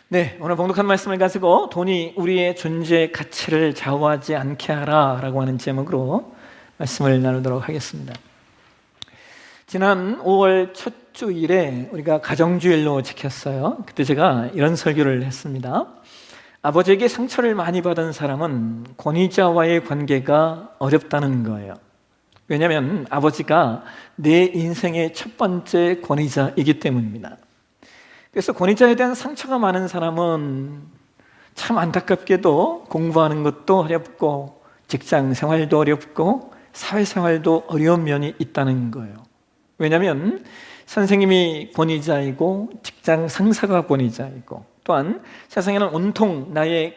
네, 오늘 봉독한 말씀을 가지고 돈이 우리의 존재 가치를 좌우하지 않게 하라 라고 하는 제목으로 말씀을 나누도록 하겠습니다. 지난 5월 첫 주일에 우리가 가정주일로 지켰어요. 그때 제가 이런 설교를 했습니다. 아버지에게 상처를 많이 받은 사람은 권위자와의 관계가 어렵다는 거예요. 왜냐하면 아버지가 내 인생의 첫 번째 권위자이기 때문입니다. 그래서 권위자에 대한 상처가 많은 사람은 참 안타깝게도 공부하는 것도 어렵고 직장 생활도 어렵고 사회생활도 어려운 면이 있다는 거예요. 왜냐하면 선생님이 권위자이고 직장 상사가 권위자이고 또한 세상에는 온통 나의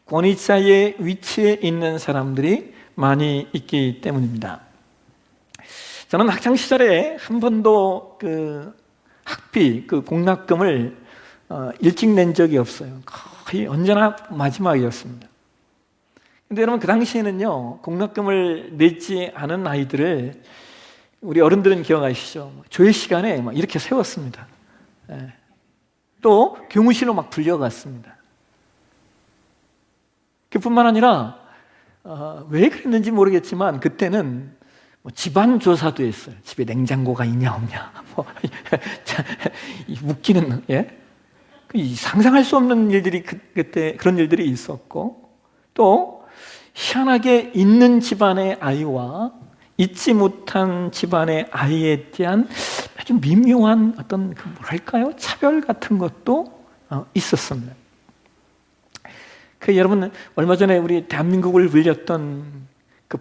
권위자의 위치에 있는 사람들이 많이 있기 때문입니다. 저는 학창시절에 한 번도 학비, 공납금을 일찍 낸 적이 없어요. 거의 언제나 마지막이었습니다. 근데 여러분, 그 당시에는요, 공납금을 내지 않은 아이들을 우리 어른들은 기억하시죠? 조회 시간에 막 이렇게 세웠습니다. 또 교무실로 막 불려갔습니다. 그뿐만 아니라 왜 그랬는지 모르겠지만 그때는 집안 조사도 했어요. 집에 냉장고가 있냐 없냐. 웃기는, 상상할 수 없는 일들이 그때 그런 일들이 있었고, 또 희한하게 있는 집안의 아이와 있지 못한 집안의 아이에 대한 아주 미묘한 어떤 뭐랄까요? 차별 같은 것도 있었습니다. 여러분, 얼마 전에 우리 대한민국을 울렸던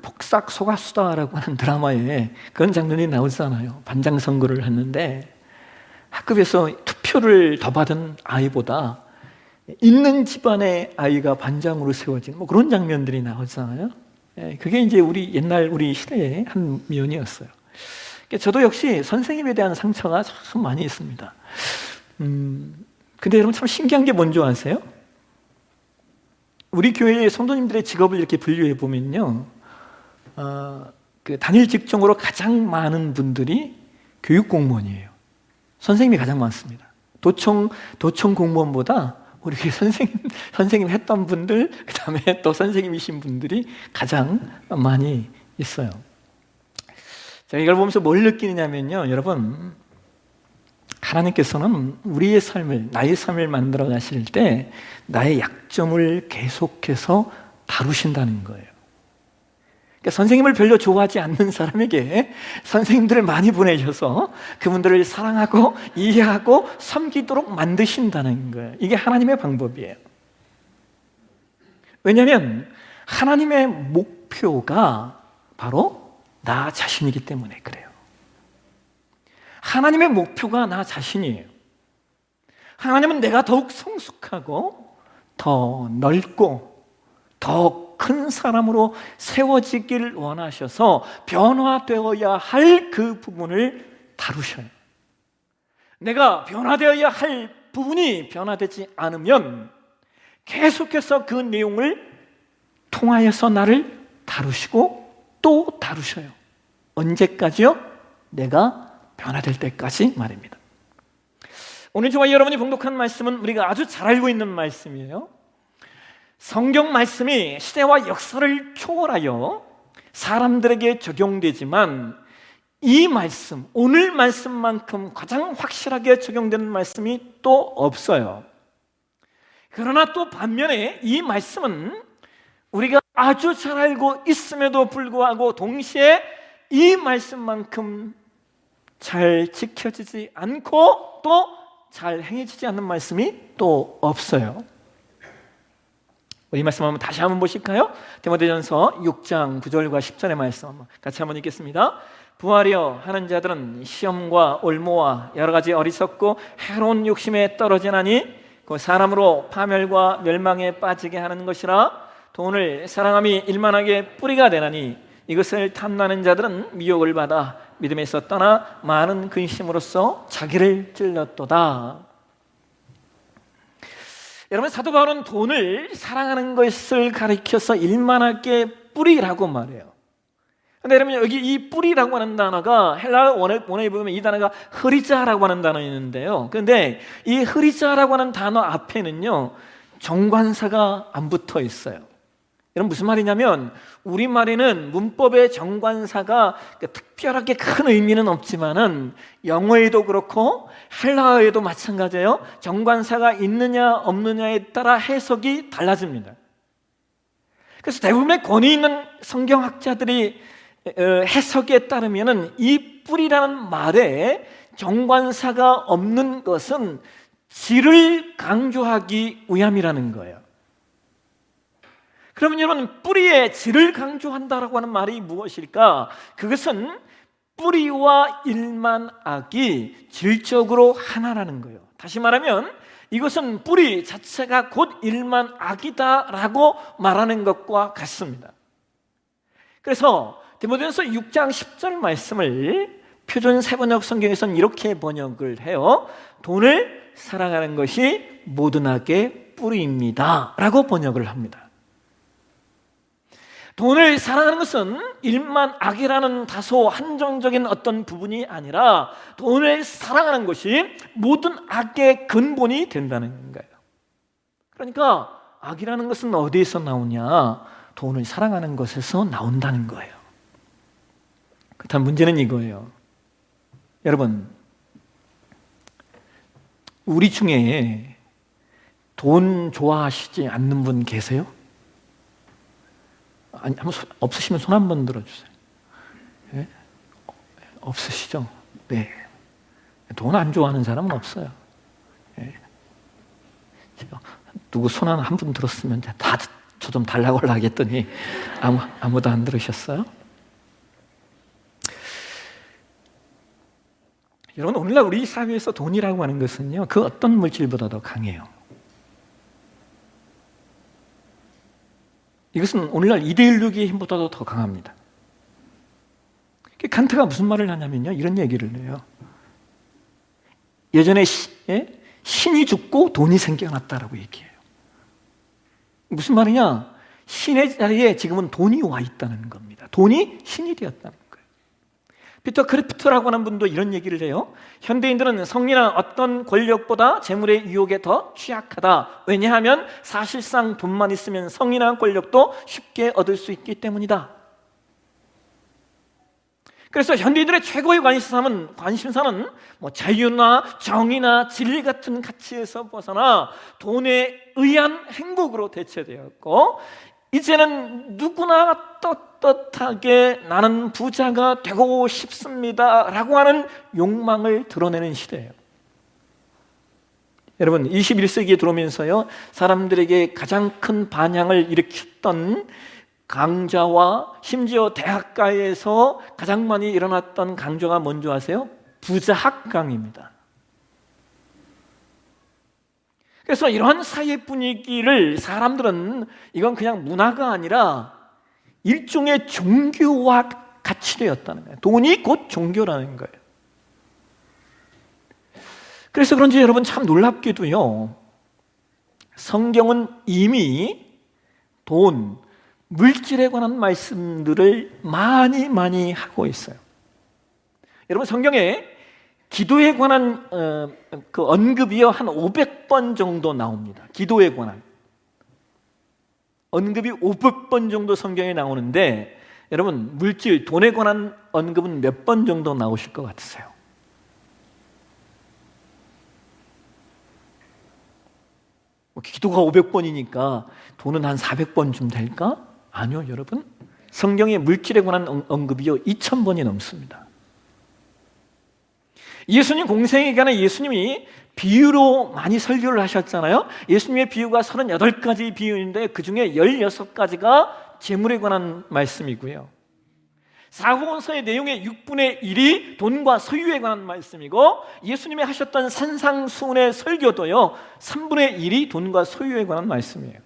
폭삭 속았수다라고 하는 드라마에 그런 장면이 나오잖아요. 반장 선거를 했는데 학급에서 투표를 더 받은 아이보다 있는 집안의 아이가 반장으로 세워진 그런 장면들이 나오잖아요. 그게 이제 우리 시대의 한 면이었어요. 저도 역시 선생님에 대한 상처가 참 많이 있습니다. 근데 여러분, 참 신기한 게 뭔지 아세요? 우리 교회의 성도님들의 직업을 이렇게 분류해 보면요, 단일 직종으로 가장 많은 분들이 교육 공무원이에요. 선생님이 가장 많습니다. 도청 공무원보다 우리 선생님 했던 분들, 그 다음에 또 선생님이신 분들이 가장 많이 있어요. 제가 이걸 보면서 뭘 느끼느냐면요, 여러분, 하나님께서는 우리의 삶을, 나의 삶을 만들어 가실 때 나의 약점을 계속해서 다루신다는 거예요. 그러니까 선생님을 별로 좋아하지 않는 사람에게 선생님들을 많이 보내셔서 그분들을 사랑하고 이해하고 섬기도록 만드신다는 거예요. 이게 하나님의 방법이에요. 왜냐하면 하나님의 목표가 바로 나 자신이기 때문에 그래요. 하나님의 목표가 나 자신이에요. 하나님은 내가 더욱 성숙하고 더 넓고 더 큰 사람으로 세워지길 원하셔서 변화되어야 할 그 부분을 다루셔요. 내가 변화되어야 할 부분이 변화되지 않으면 계속해서 그 내용을 통하여서 나를 다루시고 또 다루셔요. 언제까지요? 내가 변화될 때까지 말입니다. 오늘 저와 여러분이 봉독한 말씀은 우리가 아주 잘 알고 있는 말씀이에요. 성경 말씀이 시대와 역사를 초월하여 사람들에게 적용되지만 이 말씀, 오늘 말씀만큼 가장 확실하게 적용되는 말씀이 또 없어요. 그러나 또 반면에 이 말씀은 우리가 아주 잘 알고 있음에도 불구하고 동시에 이 말씀만큼 잘 지켜지지 않고 또 잘 행해지지 않는 말씀이 또 없어요. 이 말씀 한번 다시 한번 보실까요? 디모데전서 6장 9절과 10절의 말씀 같이 한번 읽겠습니다. 부하려 하는 자들은 시험과 올무와 여러 가지 어리석고 해로운 욕심에 떨어지나니 그 사람으로 파멸과 멸망에 빠지게 하는 것이라. 돈을 사랑함이 일만하게 뿌리가 되나니 이것을 탐나는 자들은 미혹을 받아 믿음에서 떠나 많은 근심으로써 자기를 찔렀도다. 여러분, 사도 바울은 돈을 사랑하는 것을 가리켜서 일만하게 뿌리라고 말해요. 근데 여러분 여기 이 뿌리라고 하는 단어가 헬라어 원어에 보면 이 단어가 흐리자라고 하는 단어 있는데요. 그런데 이 흐리자라고 하는 단어 앞에는요 정관사가 안 붙어 있어요. 여러분 무슨 말이냐면 우리말에는 문법의 정관사가 특별하게 큰 의미는 없지만은 영어에도 그렇고 헬라어에도 마찬가지예요. 정관사가 있느냐 없느냐에 따라 해석이 달라집니다. 그래서 대부분의 권위 있는 성경학자들이 해석에 따르면은 이 뿌리라는 말에 정관사가 없는 것은 질을 강조하기 위함이라는 거예요. 그러면 여러분 뿌리의 질을 강조한다라고 하는 말이 무엇일까? 그것은 뿌리와 일만악이 질적으로 하나라는 거예요. 다시 말하면 이것은 뿌리 자체가 곧 일만악이다라고 말하는 것과 같습니다. 그래서 디모데전서 6장 10절 말씀을 표준 세번역 성경에서는 이렇게 번역을 해요. 돈을 사랑하는 것이 모든 악의 뿌리입니다 라고 번역을 합니다. 돈을 사랑하는 것은 일만 악이라는 다소 한정적인 어떤 부분이 아니라 돈을 사랑하는 것이 모든 악의 근본이 된다는 거예요. 그러니까 악이라는 것은 어디에서 나오냐? 돈을 사랑하는 것에서 나온다는 거예요. 그렇다면 문제는 이거예요. 여러분, 우리 중에 돈 좋아하시지 않는 분 계세요? 아니, 없으시면 손 한번 들어주세요. 네? 없으시죠? 네. 돈 안 좋아하는 사람은 없어요. 네. 누구 손 한 분 들었으면 다 저 좀 달라고 하겠더니 아무도 안 들으셨어요? 여러분, 오늘날 우리 사회에서 돈이라고 하는 것은요, 그 어떤 물질보다도 강해요. 이것은 오늘날 이데올로기의 힘보다도 더 강합니다. 칸트가 무슨 말을 하냐면요, 이런 얘기를 해요. 예전에 신이 죽고 돈이 생겨났다라고 얘기해요. 무슨 말이냐? 신의 자리에 지금은 돈이 와 있다는 겁니다. 돈이 신이 되었다는 거예요. 피터 크래프트라고 하는 분도 이런 얘기를 해요. 현대인들은 성리나 어떤 권력보다 재물의 유혹에 더 취약하다. 왜냐하면 사실상 돈만 있으면 성이나 권력도 쉽게 얻을 수 있기 때문이다. 그래서 현대인들의 최고의 관심사는 자유나 정의나 진리 같은 가치에서 벗어나 돈에 의한 행복으로 대체되었고, 이제는 누구나 떳떳하게 나는 부자가 되고 싶습니다 라고 하는 욕망을 드러내는 시대예요. 여러분, 21세기에 들어오면서요, 사람들에게 가장 큰 반향을 일으켰던 강좌와 심지어 대학가에서 가장 많이 일어났던 강좌가 뭔지 아세요? 부자학 강의입니다. 그래서 이러한 사회 분위기를 사람들은 이건 그냥 문화가 아니라 일종의 종교와 같이 되었다는 거예요. 돈이 곧 종교라는 거예요. 그래서 그런지 여러분 참 놀랍게도요, 성경은 이미 돈, 물질에 관한 말씀들을 많이 하고 있어요. 여러분, 성경에 기도에 관한 그 언급이요 한 500번 정도 나옵니다. 기도에 관한 언급이 500번 정도 성경에 나오는데, 여러분 물질, 돈에 관한 언급은 몇 번 정도 나오실 것 같으세요? 기도가 500번이니까 돈은 한 400번쯤 될까? 아니요, 여러분. 성경의 물질에 관한 언급이요 2000번이 넘습니다. 예수님 공생에 기간에 예수님이 비유로 많이 설교를 하셨잖아요. 예수님의 비유가 38가지 비유인데 그 중에 16가지가 재물에 관한 말씀이고요. 사복음서의 내용의 6분의 1이 돈과 소유에 관한 말씀이고, 예수님이 하셨던 산상수훈의 설교도요 3분의 1이 돈과 소유에 관한 말씀이에요.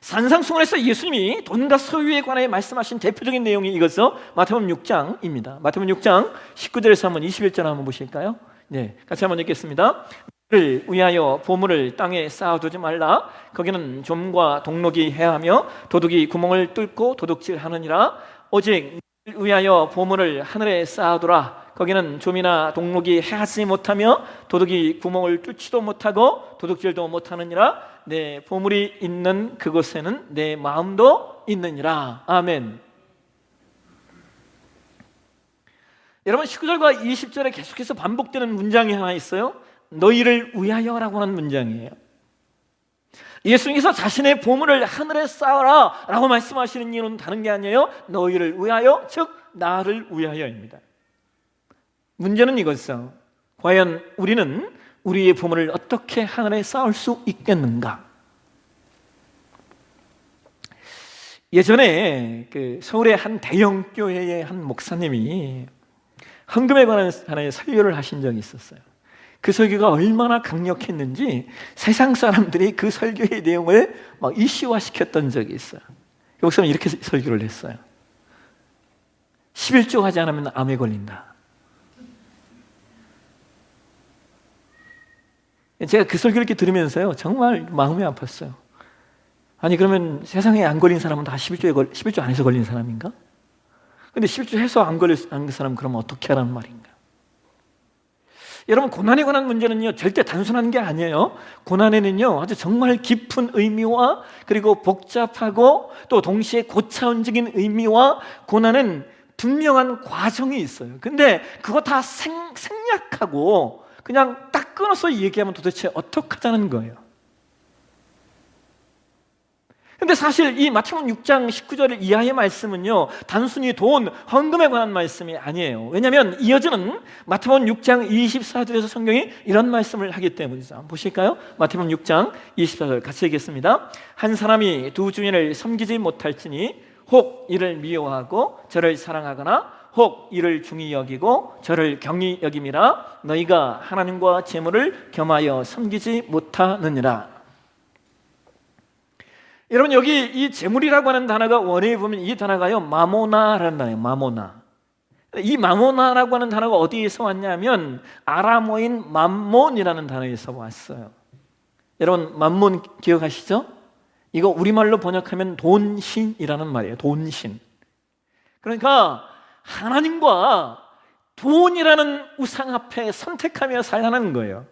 산상수훈에서 예수님이 돈과 소유에 관해 말씀하신 대표적인 내용이 이것은 마태복음 6장입니다. 마태복음 6장 19절에서 한번 21절 한번 보실까요? 네, 같이 한번 읽겠습니다. 를 위하여 보물을 땅에 쌓아두지 말라. 거기는 좀과 동록이 해하며 도둑이 구멍을 뚫고 도둑질하느니라. 오직 너를 위하여 보물을 하늘에 쌓아두라. 거기는 좀이나 동록이 해하지 못하며 도둑이 구멍을 뚫지도 못하고 도둑질도 못하느니라. 내 보물이 있는 그곳에는 내 마음도 있느니라. 아멘. 여러분, 19절과 20절에 계속해서 반복되는 문장이 하나 있어요. 너희를 위하여라고 하는 문장이에요. 예수님께서 자신의 보물을 하늘에 쌓아라 라고 말씀하시는 이유는 다른 게 아니에요. 너희를 위하여, 즉 나를 위하여입니다. 문제는 이것이죠. 과연 우리는 우리의 보물을 어떻게 하늘에 쌓을 수 있겠는가? 예전에 서울의 한 대형 교회의 한 목사님이 헌금에 관한 하나의 설교를 하신 적이 있었어요. 그 설교가 얼마나 강력했는지 세상 사람들이 그 설교의 내용을 막 이슈화시켰던 적이 있어요. 그 목사님은 이렇게 설교를 했어요. 11조 하지 않으면 암에 걸린다. 제가 그 설교를 이렇게 들으면서요, 정말 마음이 아팠어요. 아니, 그러면 세상에 안 걸린 사람은 다 11조 안에서 걸린 사람인가? 근데 11조 해서 안 걸린 사람은 그러면 어떻게 하라는 말인가? 여러분, 고난에 관한 문제는요, 절대 단순한 게 아니에요. 고난에는요, 아주 정말 깊은 의미와 그리고 복잡하고 또 동시에 고차원적인 의미와 고난은 분명한 과정이 있어요. 근데 그거 다 생략하고 그냥 딱 끊어서 얘기하면 도대체 어떡하자는 거예요. 근데 사실 이 마태복음 6장 19절 이하의 말씀은요, 단순히 돈, 헌금에 관한 말씀이 아니에요. 왜냐하면 이어지는 마태복음 6장 24절에서 성경이 이런 말씀을 하기 때문이죠. 한번 보실까요? 마태복음 6장 24절 같이 읽겠습니다. 한 사람이 두 주인을 섬기지 못할지니 혹 이를 미워하고 저를 사랑하거나 혹 이를 중히 여기고 저를 경히 여김이라. 너희가 하나님과 재물을 겸하여 섬기지 못하느니라. 여러분, 여기 이 재물이라고 하는 단어가 원어에 보면 이 단어가요, 마모나라는 단어예요. 마모나. 이 마모나라고 하는 단어가 어디에서 왔냐면 아람어인 맘몬이라는 단어에서 왔어요. 여러분, 맘몬 기억하시죠? 이거 우리말로 번역하면 돈신이라는 말이에요. 돈신. 그러니까 하나님과 돈이라는 우상 앞에 선택하며 살라는 거예요.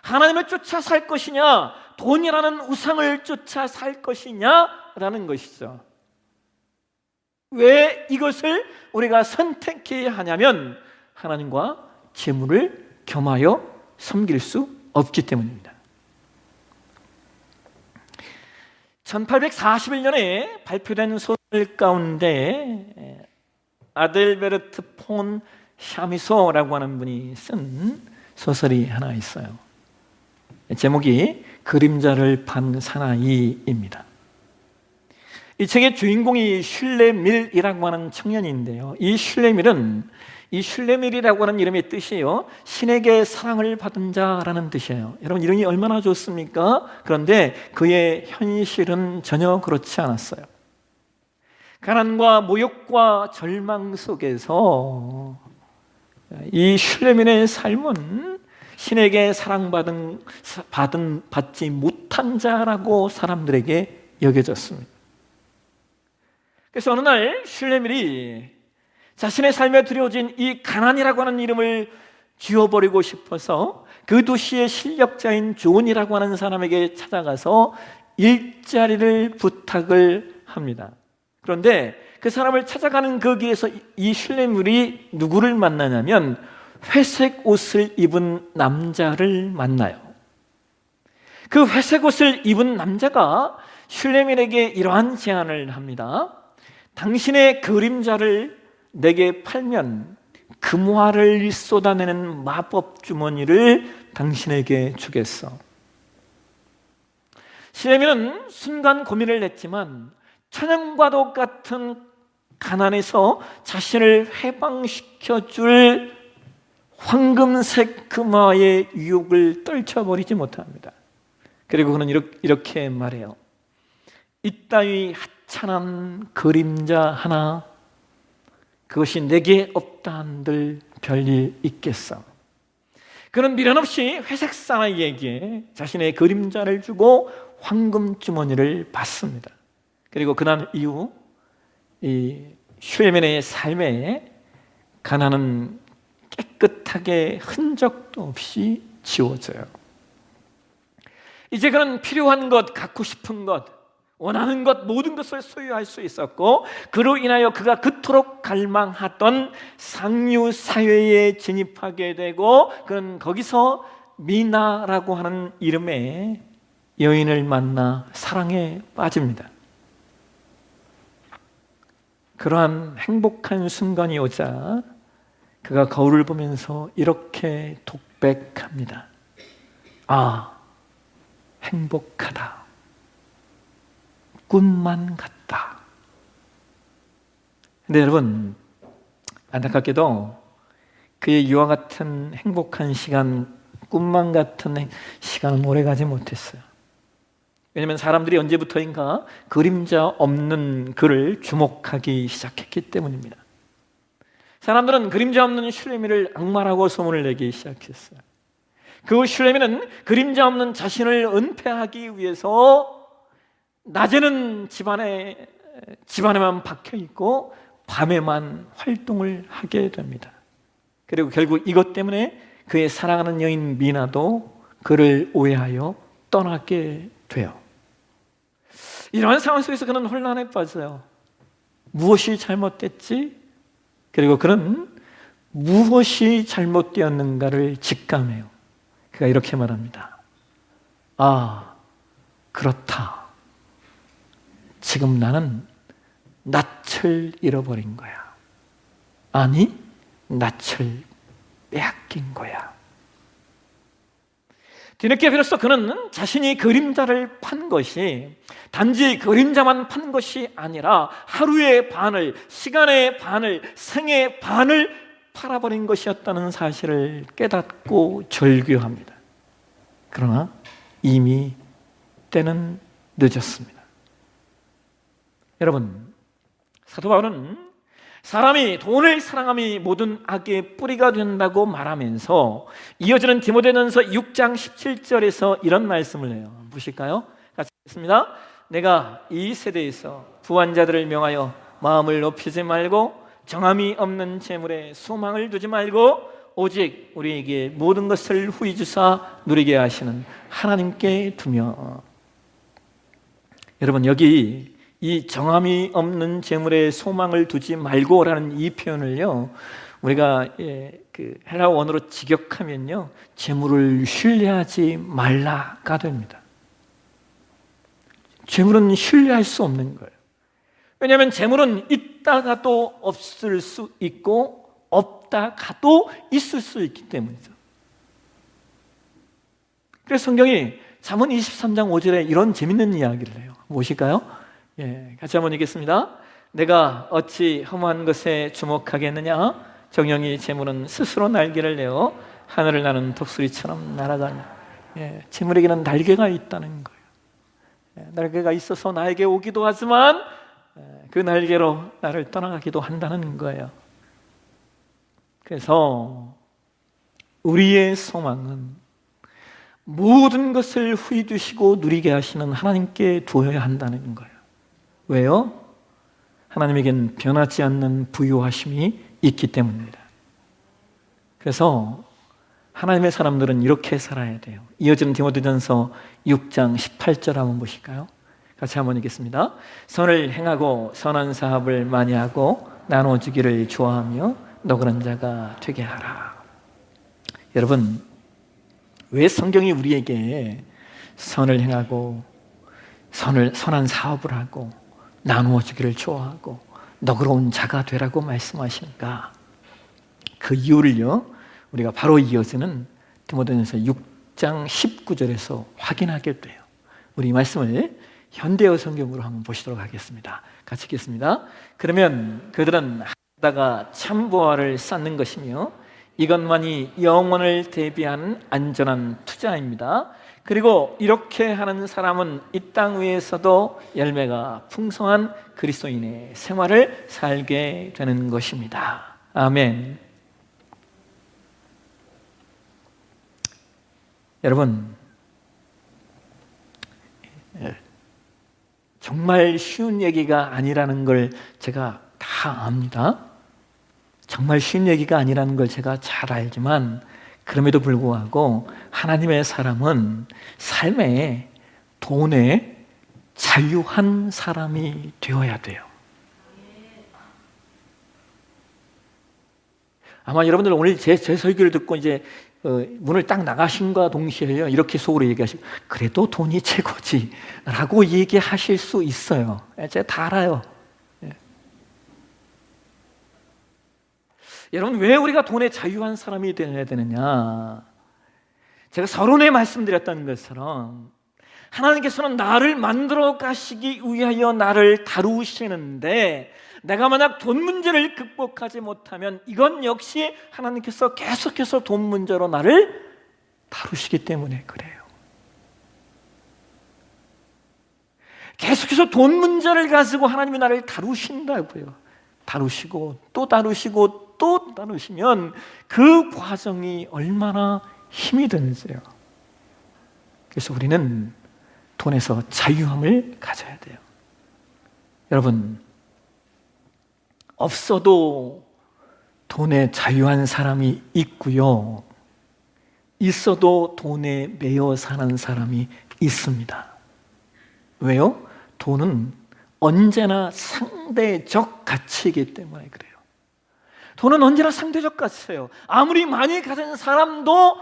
하나님을 쫓아 살 것이냐, 돈이라는 우상을 쫓아 살 것이냐라는 것이죠. 왜 이것을 우리가 선택해야 하냐면 하나님과 재물을 겸하여 섬길 수 없기 때문입니다. 1841년에 발표된 소설 가운데 아델베르트 폰 샤미소라고 하는 분이 쓴 소설이 하나 있어요. 제목이 그림자를 판 사나이입니다. 이 책의 주인공이 슐레밀이라고 하는 청년인데요, 이 슐레밀이라고 하는 이름의 뜻이에요, 신에게 사랑을 받은 자라는 뜻이에요. 여러분, 이름이 얼마나 좋습니까? 그런데 그의 현실은 전혀 그렇지 않았어요. 가난과 모욕과 절망 속에서 이 슐레밀의 삶은 신에게 받지 못한 자라고 사람들에게 여겨졌습니다. 그래서 어느 날 슐레밀이 자신의 삶에 들여진 이 가난이라고 하는 이름을 지워버리고 싶어서 그 도시의 실력자인 존이라고 하는 사람에게 찾아가서 일자리를 부탁을 합니다. 그런데 그 사람을 찾아가는 그 길에서 이 슐레밀이 누구를 만나냐면 회색 옷을 입은 남자를 만나요. 그 회색 옷을 입은 남자가 슐레밀에게 이러한 제안을 합니다. 당신의 그림자를 내게 팔면 금화를 쏟아내는 마법 주머니를 당신에게 주겠어. 슐레밀은 순간 고민을 했지만 천연과도 같은 가난에서 자신을 해방시켜줄 황금색 금화의 유혹을 떨쳐버리지 못합니다. 그리고 그는 이렇게 말해요. 이따위 하찮은 그림자 하나, 그것이 내게 없다 한들 별일 있겠어. 그는 미련 없이 회색 사나이에게 자신의 그림자를 주고 황금 주머니를 받습니다. 그리고 그날 이후 이 슐레멘의 삶에 가난은 깨끗하게 흔적도 없이 지워져요. 이제 그는 필요한 것, 갖고 싶은 것, 원하는 것, 모든 것을 소유할 수 있었고, 그로 인하여 그가 그토록 갈망하던 상류 사회에 진입하게 되고, 그는 거기서 미나라고 하는 이름의 여인을 만나 사랑에 빠집니다. 그러한 행복한 순간이 오자 그가 거울을 보면서 이렇게 독백합니다. 아, 행복하다. 꿈만 같다. 근데 여러분, 안타깝게도 그의 이와 같은 행복한 시간, 꿈만 같은 시간은 오래가지 못했어요. 왜냐하면 사람들이 언제부터인가 그림자 없는 그를 주목하기 시작했기 때문입니다. 사람들은 그림자 없는 슐레미를 악마라고 소문을 내기 시작했어요. 그 슐레미는 그림자 없는 자신을 은폐하기 위해서 낮에는 집안에만 박혀 있고 밤에만 활동을 하게 됩니다. 그리고 결국 이것 때문에 그의 사랑하는 여인 미나도 그를 오해하여 떠나게 돼요. 이러한 상황 속에서 그는 혼란에 빠져요. 무엇이 잘못됐지? 그리고 그는 무엇이 잘못되었는가를 직감해요. 그가 이렇게 말합니다. 아, 그렇다. 지금 나는 낯을 잃어버린 거야. 아니, 낯을 빼앗긴 거야. 뒤늦게 비로소 그는 자신이 그림자를 판 것이 단지 그림자만 판 것이 아니라 하루의 반을, 시간의 반을, 생의 반을 팔아버린 것이었다는 사실을 깨닫고 절규합니다. 그러나 이미 때는 늦었습니다. 여러분, 사도 바울은 사람이 돈을 사랑함이 모든 악의 뿌리가 된다고 말하면서 이어지는 디모데전서 6장 17절에서 이런 말씀을 해요. 보실까요? 같이 읽겠습니다. 내가 이 세대에서 부한 자들을 명하여 마음을 높이지 말고 정함이 없는 재물에 소망을 두지 말고 오직 우리에게 모든 것을 후히 주사 누리게 하시는 하나님께 두며. 여러분, 여기 이 정함이 없는 재물에 소망을 두지 말고라는 이 표현을요, 우리가 그 헬라 원어로 직역하면요, 재물을 신뢰하지 말라가 됩니다. 재물은 신뢰할 수 없는 거예요. 왜냐하면 재물은 있다가도 없을 수 있고 없다가도 있을 수 있기 때문이죠. 그래서 성경이 잠언 23장 5절에 이런 재밌는 이야기를 해요. 무엇일까요? 같이 한번 읽겠습니다. 내가 어찌 허무한 것에 주목하겠느냐? 정령이 재물은 스스로 날개를 내어 하늘을 나는 독수리처럼 날아가냐. 재물에게는 날개가 있다는 거예요. 날개가 있어서 나에게 오기도 하지만 그 날개로 나를 떠나가기도 한다는 거예요. 그래서 우리의 소망은 모든 것을 후히 두시고 누리게 하시는 하나님께 두어야 한다는 거예요. 왜요? 하나님에겐 변하지 않는 부유하심이 있기 때문입니다. 그래서 하나님의 사람들은 이렇게 살아야 돼요. 이어지는 디모데전서 6장 18절 한번 보실까요? 같이 한번 읽겠습니다. 선을 행하고 선한 사업을 많이 하고 나눠주기를 좋아하며 너그런 자가 되게 하라. 여러분, 왜 성경이 우리에게 선을 행하고 선한 사업을 하고 나누어주기를 좋아하고 너그러운 자가 되라고 말씀하실까? 그 이유를요, 우리가 바로 이어지는 디모데전서 6장 19절에서 확인하게 돼요. 우리 이 말씀을 현대어 성경으로 한번 보시도록 하겠습니다. 같이 읽겠습니다. 그러면 그들은 하다가 참 보화를 쌓는 것이며 이것만이 영원을 대비한 안전한 투자입니다. 그리고 이렇게 하는 사람은 이 땅 위에서도 열매가 풍성한 그리스도인의 생활을 살게 되는 것입니다. 아멘. 여러분, 정말 쉬운 얘기가 아니라는 걸 제가 다 압니다. 정말 쉬운 얘기가 아니라는 걸 제가 잘 알지만 그럼에도 불구하고 하나님의 사람은 삶에 돈에 자유한 사람이 되어야 돼요. 아마 여러분들 오늘 제 설교를 듣고 이제 문을 딱 나가신과 동시에요, 이렇게 속으로 얘기하시고, 그래도 돈이 최고지 라고 얘기하실 수 있어요. 제가 다 알아요. 여러분, 왜 우리가 돈에 자유한 사람이 되어야 되느냐? 제가 서론에 말씀드렸던 것처럼 하나님께서는 나를 만들어 가시기 위하여 나를 다루시는데, 내가 만약 돈 문제를 극복하지 못하면 이건 역시 하나님께서 계속해서 돈 문제로 나를 다루시기 때문에 그래요. 계속해서 돈 문제를 가지고 하나님이 나를 다루신다고요. 다루시고 또 다루시고 또 다루시면 그 과정이 얼마나 힘이 드는지요. 그래서 우리는 돈에서 자유함을 가져야 돼요. 여러분, 없어도 돈에 자유한 사람이 있고요, 있어도 돈에 매여 사는 사람이 있습니다. 왜요? 돈은 언제나 상대적 가치이기 때문에 그래요. 돈은 언제나 상대적 가치예요. 아무리 많이 가진 사람도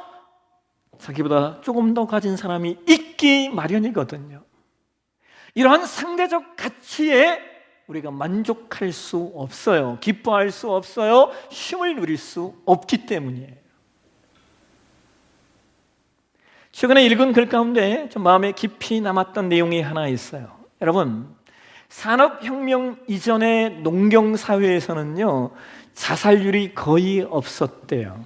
자기보다 조금 더 가진 사람이 있기 마련이거든요. 이러한 상대적 가치에 우리가 만족할 수 없어요. 기뻐할 수 없어요. 쉼을 누릴 수 없기 때문이에요. 최근에 읽은 글 가운데 좀 마음에 깊이 남았던 내용이 하나 있어요. 여러분, 산업혁명 이전의 농경사회에서는요, 자살률이 거의 없었대요.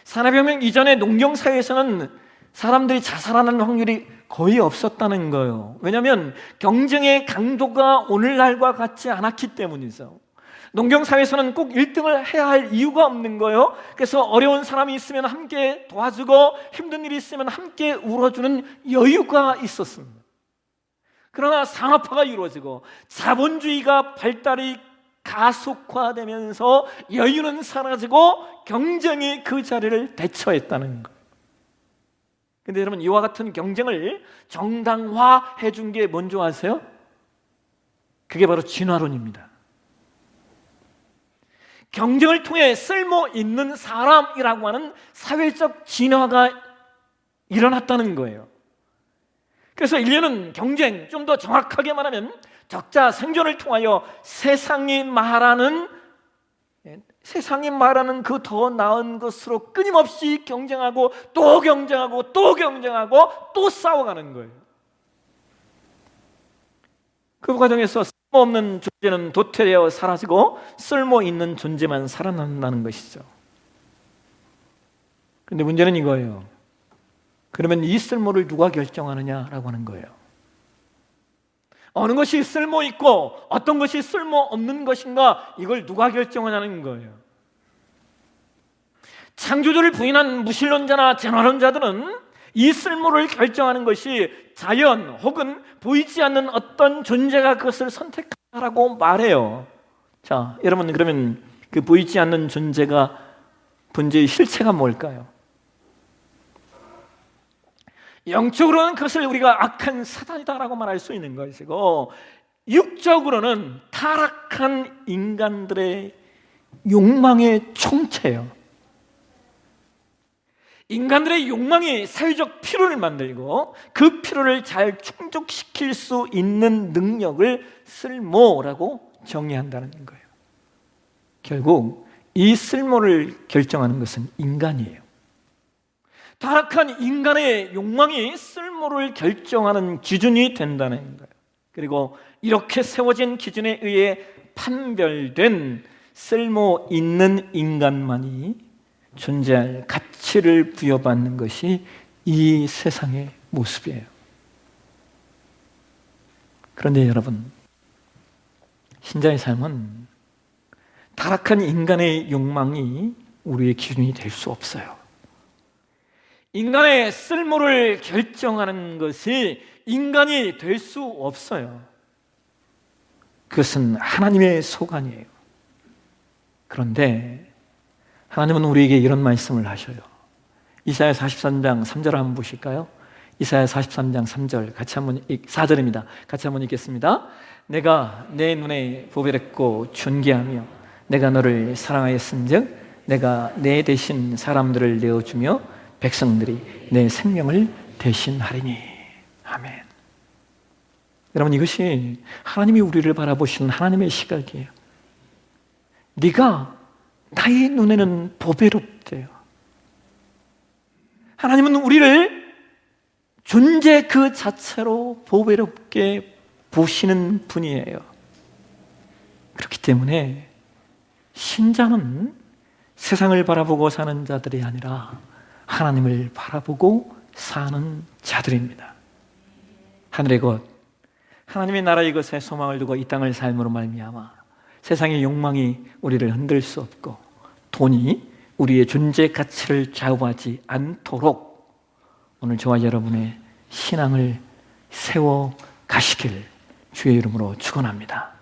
산업혁명 이전의 농경사회에서는 사람들이 자살하는 확률이 거의 없었다는 거예요. 왜냐하면 경쟁의 강도가 오늘날과 같지 않았기 때문이죠. 농경사회에서는 꼭 1등을 해야 할 이유가 없는 거예요. 그래서 어려운 사람이 있으면 함께 도와주고 힘든 일이 있으면 함께 울어주는 여유가 있었습니다. 그러나 산업화가 이루어지고 자본주의가 발달이 가속화되면서 여유는 사라지고 경쟁이 그 자리를 대처했다는 거예요. 근데 여러분, 이와 같은 경쟁을 정당화해 준 게 뭔지 아세요? 그게 바로 진화론입니다. 경쟁을 통해 쓸모 있는 사람이라고 하는 사회적 진화가 일어났다는 거예요. 그래서 인류는 경쟁, 좀 더 정확하게 말하면 적자 생존을 통하여 세상이 말하는 그 더 나은 것으로 끊임없이 경쟁하고 또 경쟁하고 또 경쟁하고 또 싸워가는 거예요. 그 과정에서 쓸모없는 존재는 도태되어 사라지고 쓸모 있는 존재만 살아난다는 것이죠. 그런데 문제는 이거예요. 그러면 이 쓸모를 누가 결정하느냐라고 하는 거예요. 어느 것이 쓸모 있고 어떤 것이 쓸모 없는 것인가, 이걸 누가 결정하냐는 거예요. 창조주를 부인한 무신론자나 진화론자들은 이 쓸모를 결정하는 것이 자연 혹은 보이지 않는 어떤 존재가 그것을 선택하라고 말해요. 자, 여러분, 그러면 그 보이지 않는 존재가 존재의 실체가 뭘까요? 영적으로는 그것을 우리가 악한 사단이다라고 말할 수 있는 것이고, 육적으로는 타락한 인간들의 욕망의 총체예요. 인간들의 욕망이 사회적 필요를 만들고 그 필요를 잘 충족시킬 수 있는 능력을 쓸모라고 정의한다는 거예요. 결국 이 쓸모를 결정하는 것은 인간이에요. 타락한 인간의 욕망이 쓸모를 결정하는 기준이 된다는 거예요. 그리고 이렇게 세워진 기준에 의해 판별된 쓸모 있는 인간만이 존재할 가치를 부여받는 것이 이 세상의 모습이에요. 그런데 여러분, 신자의 삶은 타락한 인간의 욕망이 우리의 기준이 될 수 없어요. 인간의 쓸모를 결정하는 것이 인간이 될 수 없어요. 그것은 하나님의 소관이에요. 그런데 하나님은 우리에게 이런 말씀을 하셔요. 이사야 43장 3절 한번 보실까요? 이사야 43장 3절 4절입니다. 같이 한번 읽겠습니다. 내가 내 눈에 보배롭고 존귀하며 내가 너를 사랑하였은즉 내가 내 대신 사람들을 내어주며 백성들이 내 생명을 대신하리니. 아멘. 여러분, 이것이 하나님이 우리를 바라보시는 하나님의 시각이에요. 네가 나의 눈에는 보배롭대요. 하나님은 우리를 존재 그 자체로 보배롭게 보시는 분이에요. 그렇기 때문에 신자는 세상을 바라보고 사는 자들이 아니라 하나님을 바라보고 사는 자들입니다. 하늘의 것, 하나님의 나라의 것에 소망을 두고 이 땅을 삶으로 말미암아 세상의 욕망이 우리를 흔들 수 없고 돈이 우리의 존재 가치를 좌우하지 않도록 오늘 저와 여러분의 신앙을 세워 가시길 주의 이름으로 축원합니다.